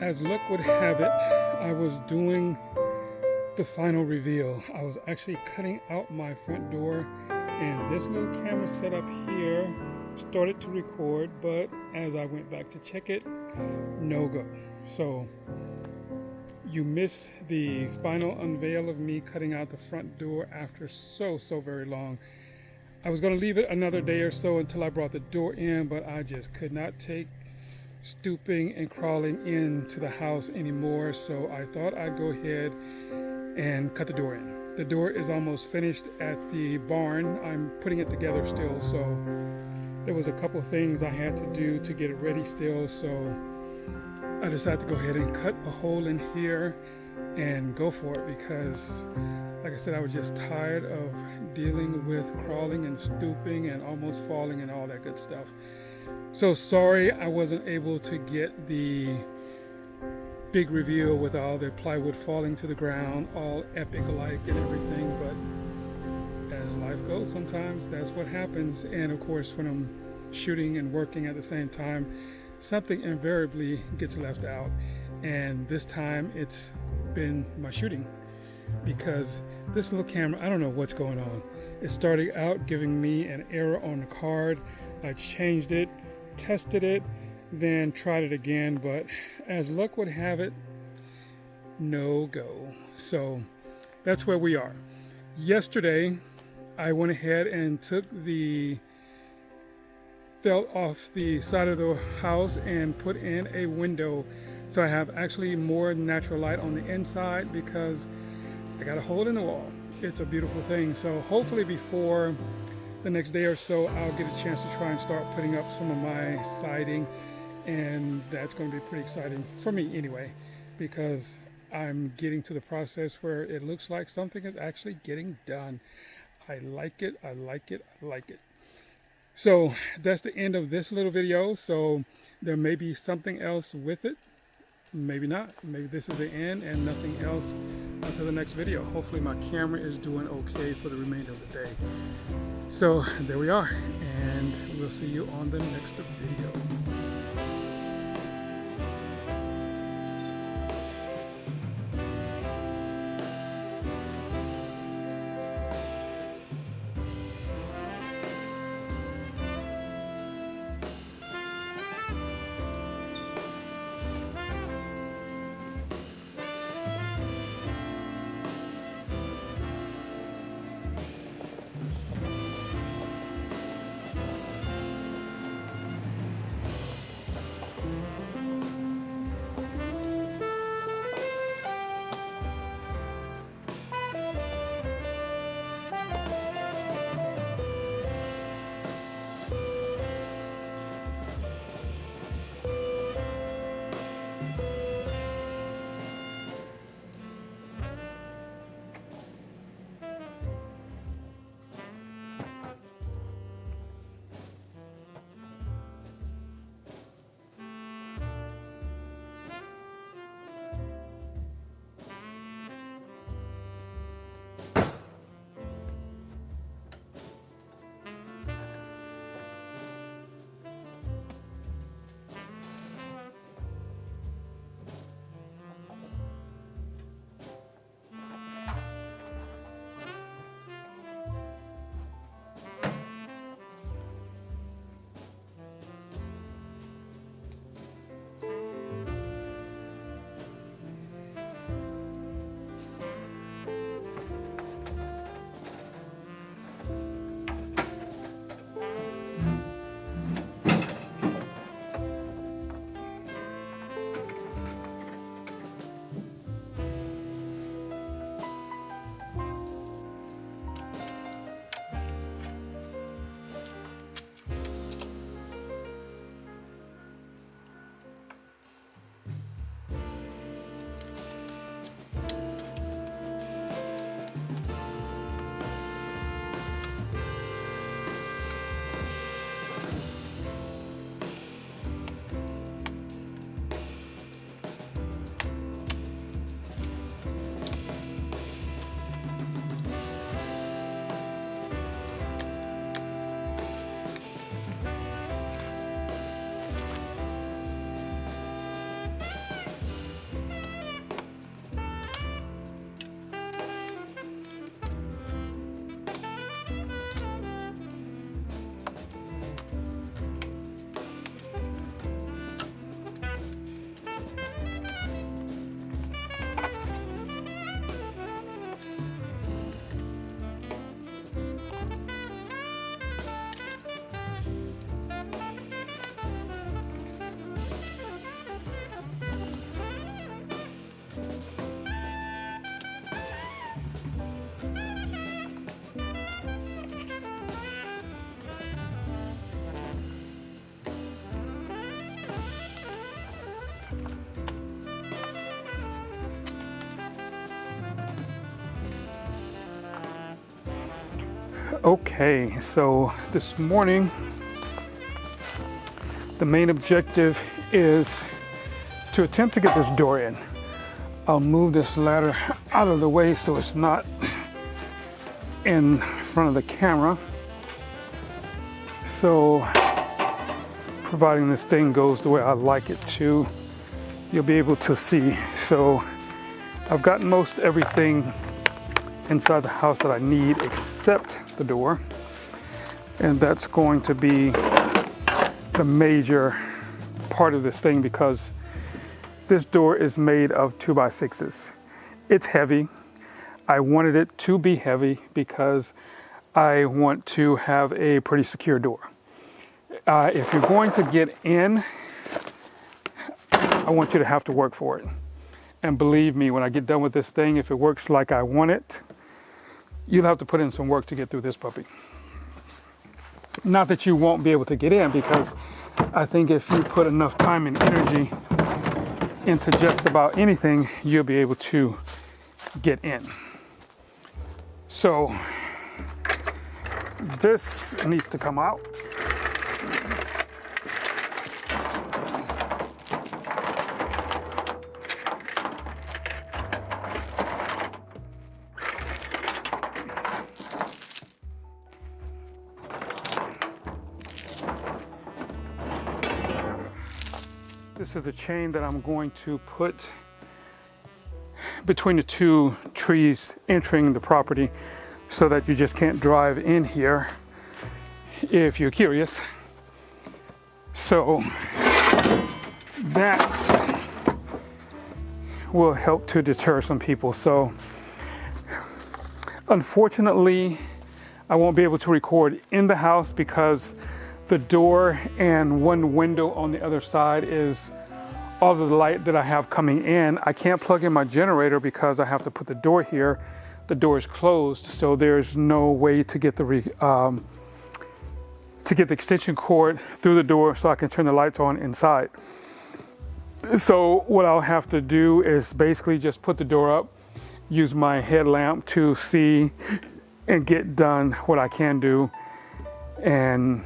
As luck would have it, I was doing the final reveal. I was actually cutting out my front door, and this little camera setup here started to record, but as I went back to check it, no go. So you miss the final unveil of me cutting out the front door after so very long. I was going to leave it another day or so until I brought the door in, but I just could not take stooping and crawling into the house anymore, so I thought I'd go ahead and cut the door in. The door is almost finished at the barn. I'm putting it together still, so there was a couple things I had to do to get it ready still, so I decided to go ahead and cut a hole in here and go for it because, like I said, I was just tired of dealing with crawling and stooping and almost falling and all that good stuff. So sorry I wasn't able to get the big reveal with all the plywood falling to the ground, all epic-like and everything, but as life goes, sometimes that's what happens. And of course, when I'm shooting and working at the same time, something invariably gets left out. And this time it's been my shooting, because this little camera, I don't know what's going on. It started out giving me an error on the card. I changed it, tested it, then tried it again, but as luck would have it, no go. So that's where we are. Yesterday, I went ahead and took the felt off the side of the house and put in a window, so I have actually more natural light on the inside because I got a hole in the wall. It's a beautiful thing. So hopefully before the next day or so, I'll get a chance to try and start putting up some of my siding, and that's going to be pretty exciting for me anyway, because I'm getting to the process where it looks like something is actually getting done. I like it, I like it, I like it. So that's the end of this little video. So there may be something else with it, maybe not. Maybe this is the end and nothing else until the next video. Hopefully my camera is doing okay for the remainder of the day. So there we are, and we'll see you on the next video. Okay, so this morning the main objective is to attempt to get this door in. I'll move this ladder out of the way so it's not in front of the camera. So providing this thing goes the way I like it to, you'll be able to see. So I've got most everything inside the house that I need except the door, and that's going to be the major part of this thing because this door is made of 2x6s. It's heavy. I wanted it to be heavy because I want to have a pretty secure door. If you're going to get in, I want you to have to work for it. And believe me, when I get done with this thing, if it works like I want it, you'll have to put in some work to get through this puppy. Not that you won't be able to get in, because I think if you put enough time and energy into just about anything, you'll be able to get in. So this needs to come out. This is the chain that I'm going to put between the two trees entering the property so that you just can't drive in here if you're curious. So that will help to deter some people. So unfortunately, I won't be able to record in the house because the door and one window on the other side is all of the light that I have coming in. I can't plug in my generator because I have to put the door here. The door is closed, so there's no way to get the extension cord through the door so I can turn the lights on inside. So what I'll have to do is basically just put the door up, use my headlamp to see and get done what I can do, and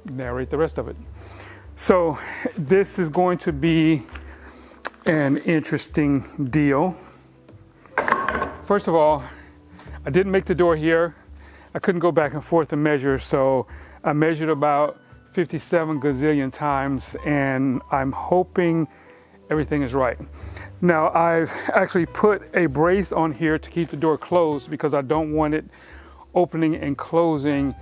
narrate the rest of it. So this is going to be an interesting deal. First of all, I didn't make the door here. I couldn't go back and forth and measure, so I measured about 57 gazillion times, and I'm hoping everything is right. Now I've actually put a brace on here to keep the door closed because I don't want it opening and closing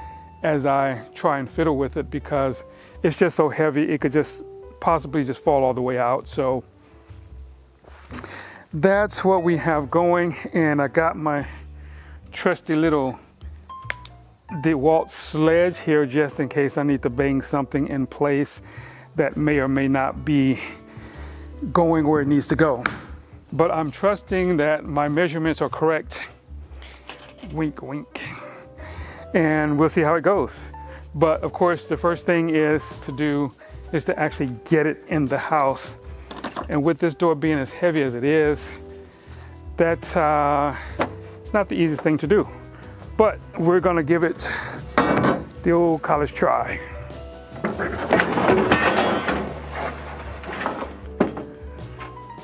as I try and fiddle with it, because it's just so heavy it could just possibly just fall all the way out. So that's what we have going, and I got my trusty little DeWalt sledge here just in case I need to bang something in place that may or may not be going where it needs to go. But I'm trusting that my measurements are correct. Wink, wink. And we'll see how it goes. But of course, the first thing is to actually get it in the house. And with this door being as heavy as it is, that's it's not the easiest thing to do. But we're gonna give it the old college try.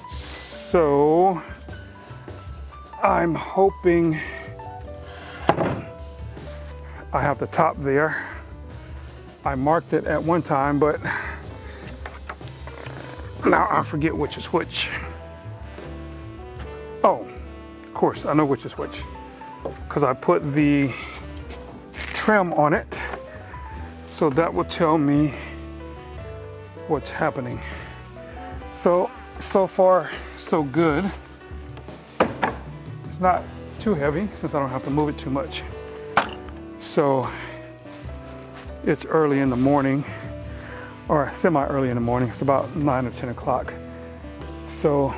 So I'm hoping I have the top there. I marked it at one time, but now I forget which is which. Oh, of course, I know which is which, because I put the trim on it, so that will tell me what's happening. So far, so good. It's not too heavy since I don't have to move it too much. So it's early in the morning, or semi-early in the morning. It's about 9 or 10 o'clock. So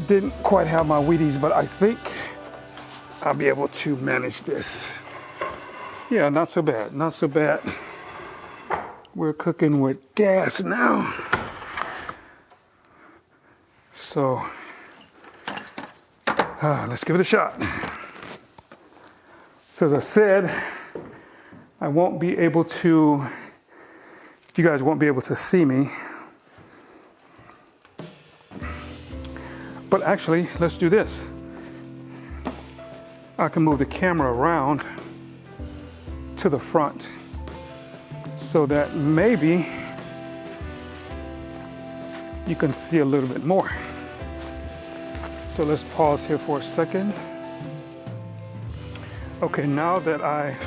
didn't quite have my Wheaties, but I think I'll be able to manage this. Yeah, not so bad, not so bad. We're cooking with gas now. So let's give it a shot. So as I said, I won't be able to, you guys won't be able to see me. But actually, let's do this. I can move the camera around to the front so that maybe you can see a little bit more. So let's pause here for a second. Okay, now that I've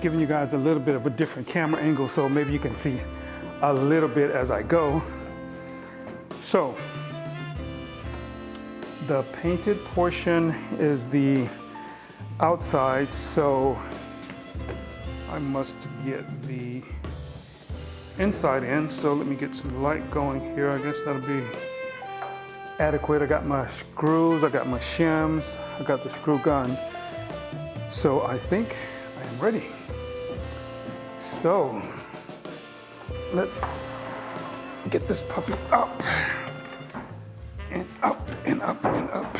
given you guys a little bit of a different camera angle, so maybe you can see a little bit as I go. So the painted portion is the outside, so I must get the inside in. So let me get some light going here. I guess that'll be adequate. I got my screws, I got my shims, I got the screw gun. So I think I am ready. So let's get this puppy up and up and up and up.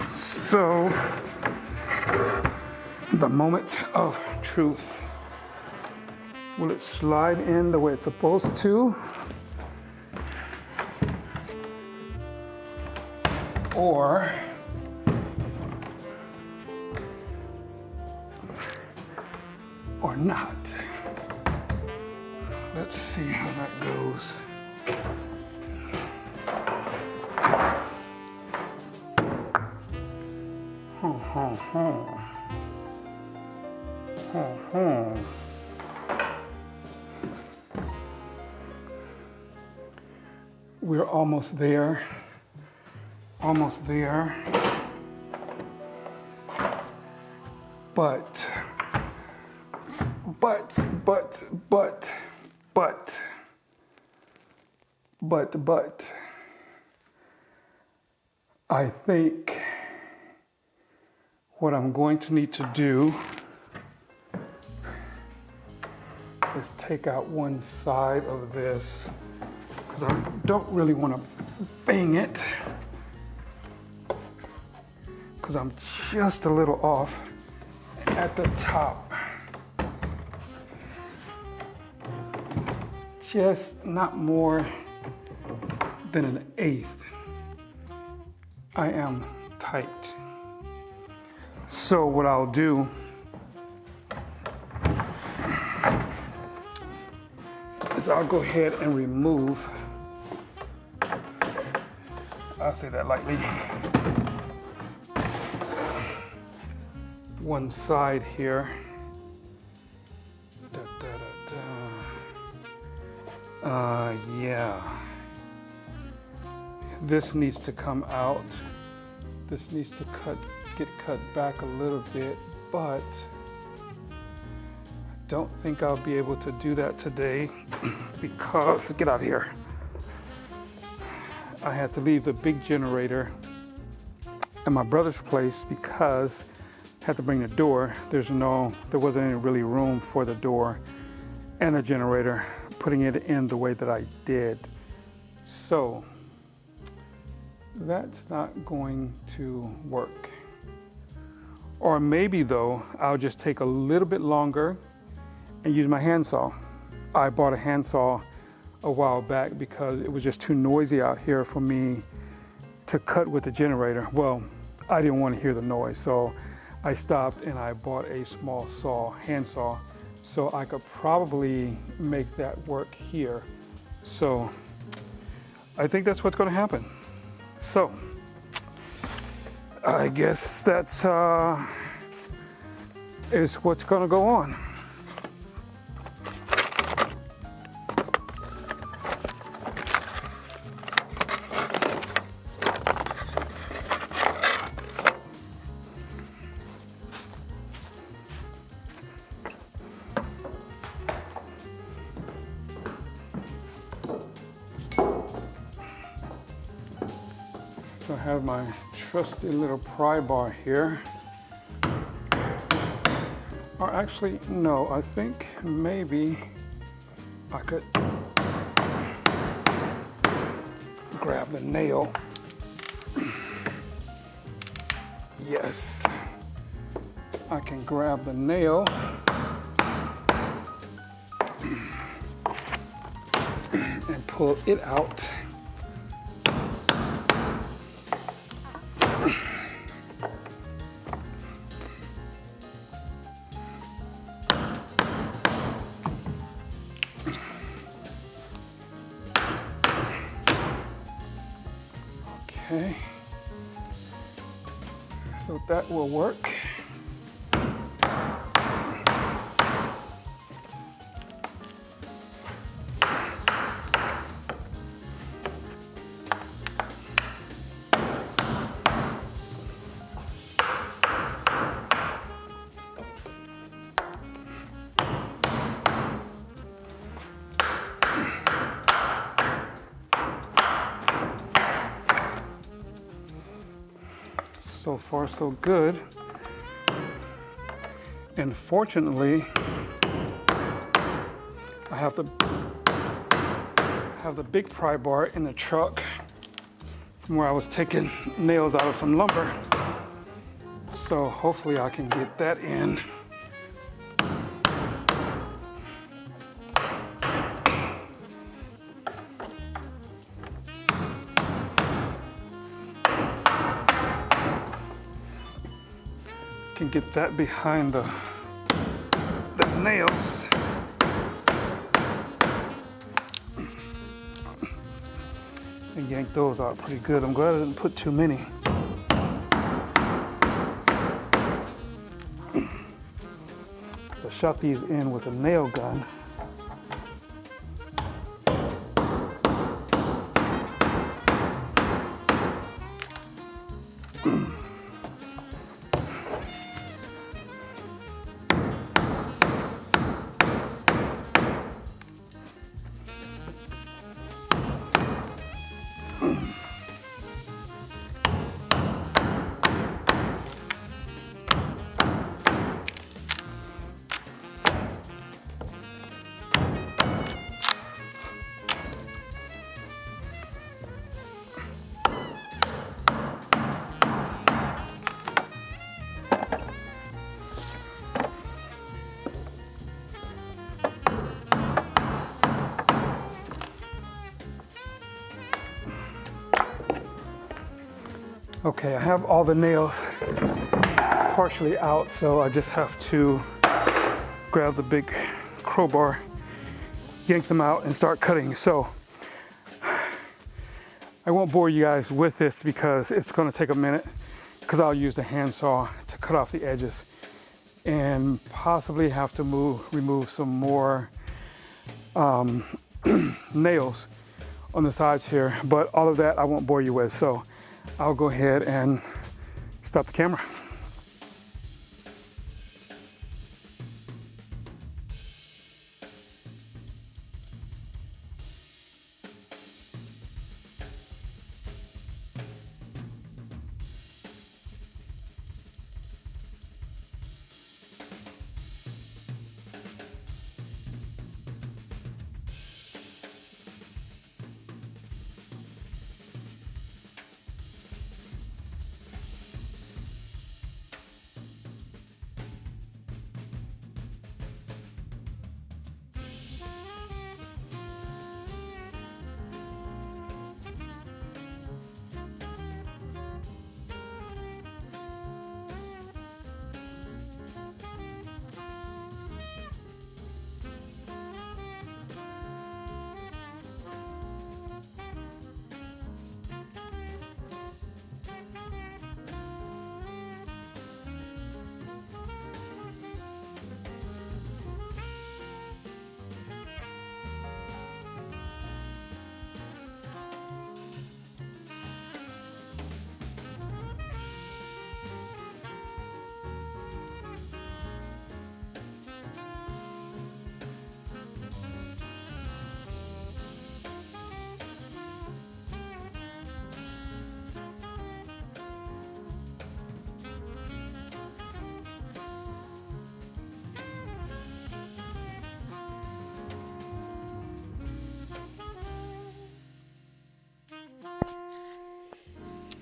So the moment of truth. Will it slide in the way it's supposed to? Or not? Let's see how that goes. We're almost there. Almost there. But I think what I'm going to need to do is take out one side of this because I don't really want to bang it because I'm just a little off at the top. Just not more than an eighth. I am tight. So what I'll do is I'll go ahead and remove, I'll say that lightly, one side here. Yeah. This needs to come out. This needs to get cut back a little bit, but I don't think I'll be able to do that today because, get out of here. I had to leave the big generator at my brother's place because I had to bring the door. There wasn't any really room for the door and the generator, putting it in the way that I did. So that's not going to work. Or maybe though, I'll just take a little bit longer and use my handsaw. I bought a handsaw a while back because it was just too noisy out here for me to cut with the generator. Well, I didn't want to hear the noise, so I stopped and I bought a small handsaw, so I could probably make that work here. So I think that's what's going to happen. So I guess that's is what's going to go on. So I have my trusty little pry bar here. Or actually, no, I think maybe I could grab the nail. Yes, I can grab the nail and pull it out. Okay, so that will work. So far, so good. And fortunately, I have the big pry bar in the truck from where I was taking nails out of some lumber. So hopefully I can get that in. Can get that behind the nails. And yank those out pretty good. I'm glad I didn't put too many. So I shot these in with a nail gun. Okay, I have all the nails partially out, so I just have to grab the big crowbar, yank them out, and start cutting. So I won't bore you guys with this because it's going to take a minute, because I'll use the handsaw to cut off the edges and possibly have to remove some more nails on the sides here, but all of that I won't bore you with. So I'll go ahead and stop the camera.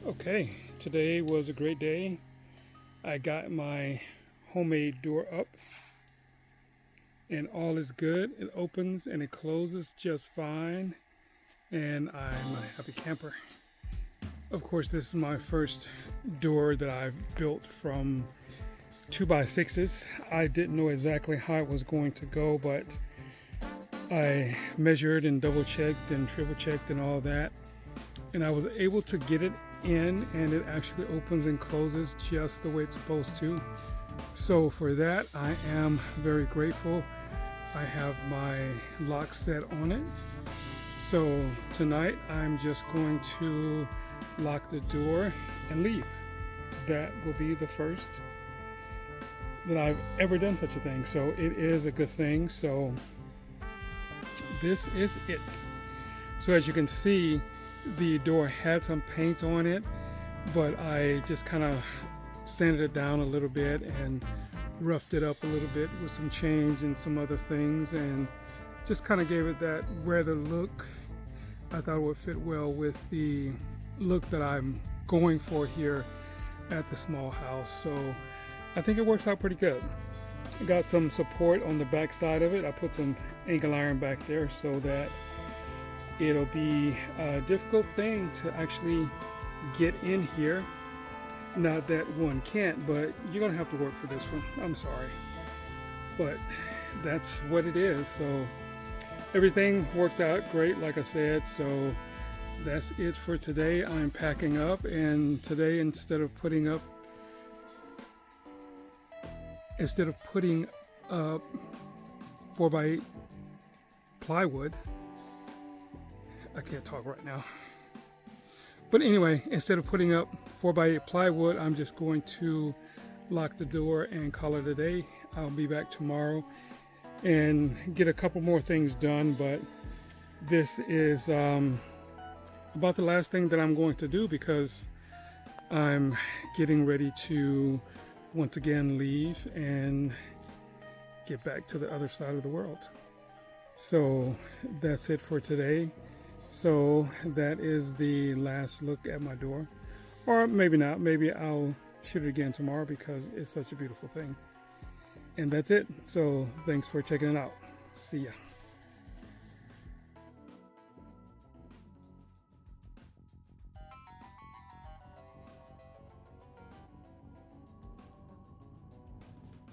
Okay, today was a great day. I got my homemade door up and all is good. It opens and it closes just fine, and I'm a happy camper. Of course, this is my first door that I've built from 2x6s. I didn't know exactly how it was going to go, but I measured and double checked and triple checked and all that, and I was able to get it in, and it actually opens and closes just the way it's supposed to. So for that, I am very grateful. I have my lock set on it. So tonight I'm just going to lock the door and leave. That will be the first that I've ever done such a thing. So it is a good thing. So this is it. So as you can see, the door had some paint on it, but I just kind of sanded it down a little bit and roughed it up a little bit with some change and some other things, and just kind of gave it that weather look. I thought it would fit well with the look that I'm going for here at the small house. So I think it works out pretty good. I got some support on the back side of it. I put some angle iron back there so that it'll be a difficult thing to actually get in here. Not that one can't, but you're gonna have to work for this one. I'm sorry, but that's what it is. So everything worked out great, like I said. So that's it for today. I'm packing up, and today instead of putting up 4x8 plywood, I can't talk right now. But anyway, instead of putting up 4x8 plywood, I'm just going to lock the door and call it a day. I'll be back tomorrow and get a couple more things done, but this is about the last thing that I'm going to do, because I'm getting ready to once again leave and get back to the other side of the world. So that's it for today. So that is the last look at my door, or maybe not. Maybe I'll shoot it again tomorrow because it's such a beautiful thing. And that's it. So thanks for checking it out. See ya.